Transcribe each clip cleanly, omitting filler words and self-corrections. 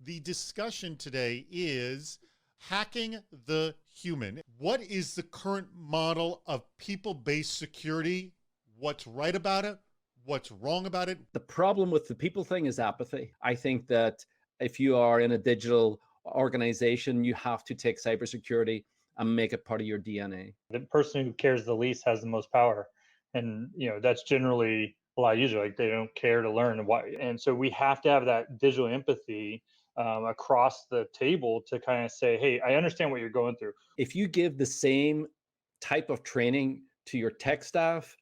The discussion today is hacking the human. What is the current model of people-based security? What's right about it? What's wrong about it? The problem with the people thing is apathy. I think that if you are in a digital organization, you have to take cybersecurity and make it part of your DNA. The person who cares the least has the most power. And, that's generally a lot of users, like they don't care to learn why. And so we have to have that digital empathy across the table to kind of say, hey, I understand what you're going through. If you give the same type of training to your tech staff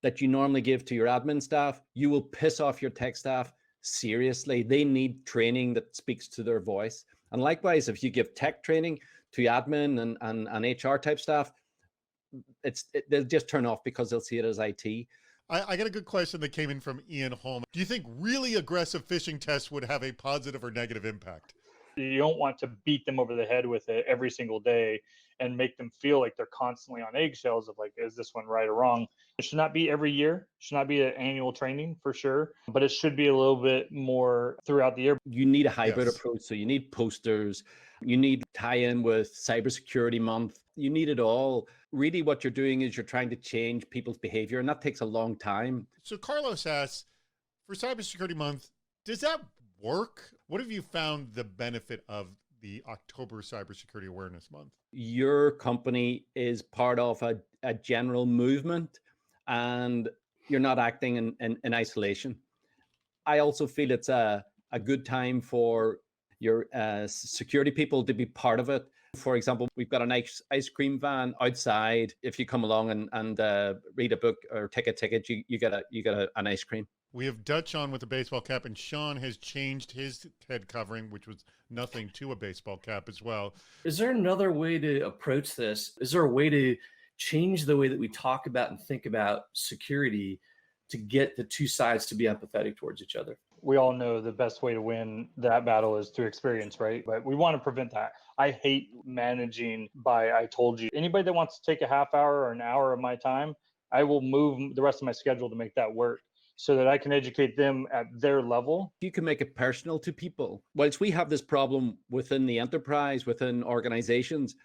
that you normally give to your admin staff, you will piss off your tech staff seriously. They need training that speaks to their voice. And likewise, if you give tech training to admin and HR type staff, they'll just turn off because they'll see it as IT. I got a good question that came in from Ian Holm. Do you think really aggressive phishing tests would have a positive or negative impact? You don't want to beat them over the head with it every single day and make them feel like they're constantly on eggshells of like, is this one right or wrong? It should not be every year. It should not be an annual training for sure, but it should be a little bit more throughout the year. You need a hybrid approach. So you need posters, you need tie in with Cybersecurity Month. You need it all. Really what you're doing is you're trying to change people's behavior, and that takes a long time. So Carlos asks, for Cybersecurity Month, does that work? What have you found the benefit of the October Cybersecurity Awareness Month? Your company is part of a general movement, and you're not acting in isolation. I also feel it's a good time for your security people to be part of it. For example, we've got an ice cream van outside. If you come along and read a book or take a ticket, you get an ice cream. We have Dutch on with a baseball cap, and Shawn has changed his head covering, which was nothing, to a baseball cap as well. Is there another way to approach this? Is there a way to change the way that we talk about and think about security to get the two sides to be empathetic towards each other? We all know the best way to win that battle is through experience, right? But we want to prevent that. I hate managing by I told you. Anybody that wants to take a half hour or an hour of my time, I will move the rest of my schedule to make that work so that I can educate them at their level. You can make it personal to people. Whilst we have this problem within the enterprise, within organizations,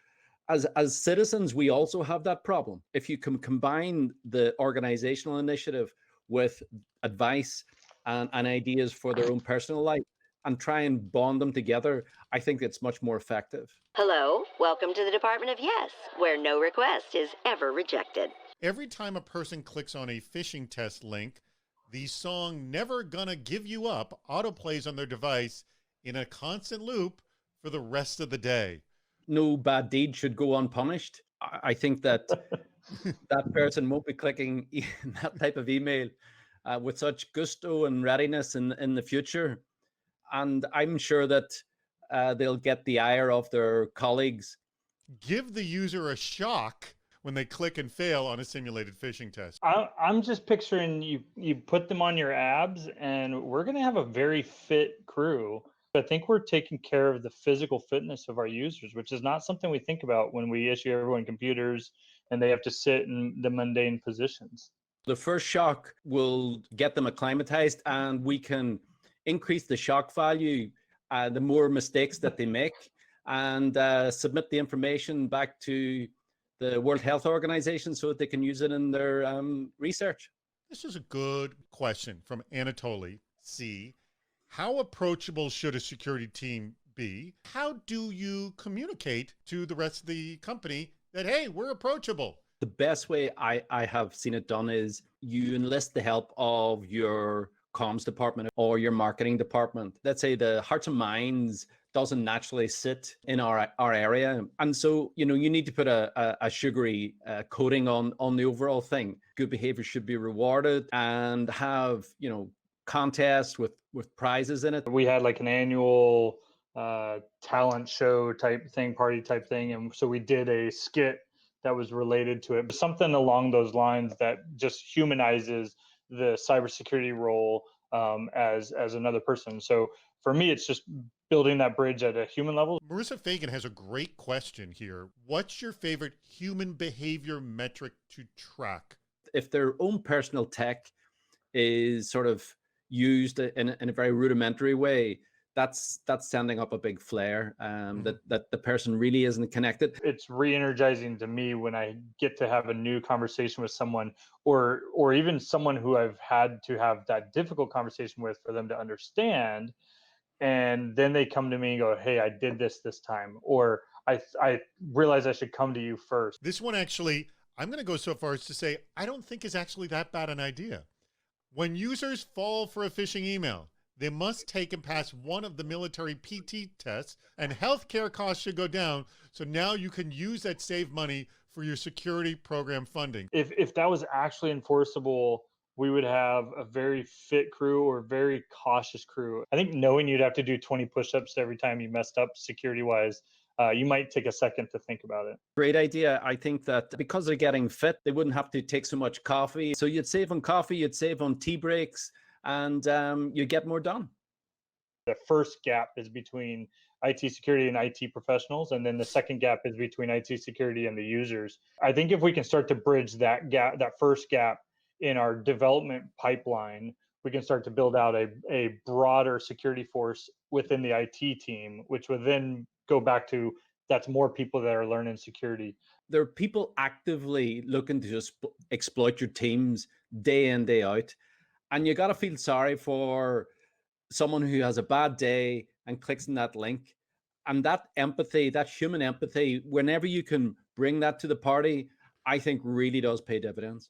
as citizens, we also have that problem. If you can combine the organizational initiative with advice and ideas for their own personal life and try and bond them together, I think it's much more effective. Hello, welcome to the Department of Yes, where no request is ever rejected. Every time a person clicks on a phishing test link, the song Never Gonna Give You Up autoplays on their device in a constant loop for the rest of the day. No bad deed should go unpunished. I think that that person won't be clicking that type of email with such gusto and readiness in the future. And I'm sure that they'll get the ire of their colleagues. Give the user a shock when they click and fail on a simulated phishing test. I'm just picturing you put them on your abs, and we're going to have a very fit crew. I think we're taking care of the physical fitness of our users, which is not something we think about when we issue everyone computers and they have to sit in the mundane positions. The first shock will get them acclimatized, and we can increase the shock value, the more mistakes that they make, and submit the information back to the World Health Organization so that they can use it in their research. This is a good question from Anatoly C. How approachable should a security team be? How do you communicate to the rest of the company that, hey, we're approachable? The best way I have seen it done is you enlist the help of your comms department or your marketing department. Let's say the hearts and minds doesn't naturally sit in our area. And so, you need to put a sugary coating on the overall thing. Good behavior should be rewarded and have, contests with prizes in it. We had like an annual talent show type thing, party type thing. And so we did a skit that was related to it. Something along those lines that just humanizes the cybersecurity role as another person. So for me, it's just building that bridge at a human level. Marissa Fagan has a great question here. What's your favorite human behavior metric to track? If their own personal tech is sort of used in a very rudimentary way, that's sending up a big flare, that the person really isn't connected. It's re-energizing to me when I get to have a new conversation with someone, or even someone who I've had to have that difficult conversation with for them to understand, and then they come to me and go, hey, I did this time, or I realize I should come to you first. This one actually, I'm going to go so far as to say, I don't think is actually that bad an idea. When users fall for a phishing email, they must take and pass one of the military PT tests, and healthcare costs should go down. So now you can use that saved money for your security program funding. If that was actually enforceable, we would have a very fit crew or very cautious crew. I think knowing you'd have to do 20 push-ups every time you messed up security-wise, you might take a second to think about it. Great idea. I think that because they're getting fit, they wouldn't have to take so much coffee. So you'd save on coffee, you'd save on tea breaks, and you get more done. The first gap is between IT security and IT professionals, and then the second gap is between IT security and the users. I think if we can start to bridge that gap, that first gap in our development pipeline, we can start to build out a broader security force within the IT team, which would then go back to that's more people that are learning security. There are people actively looking to just exploit your teams day in, day out. And you got to feel sorry for someone who has a bad day and clicks on that link. And that empathy, that human empathy, whenever you can bring that to the party, I think really does pay dividends.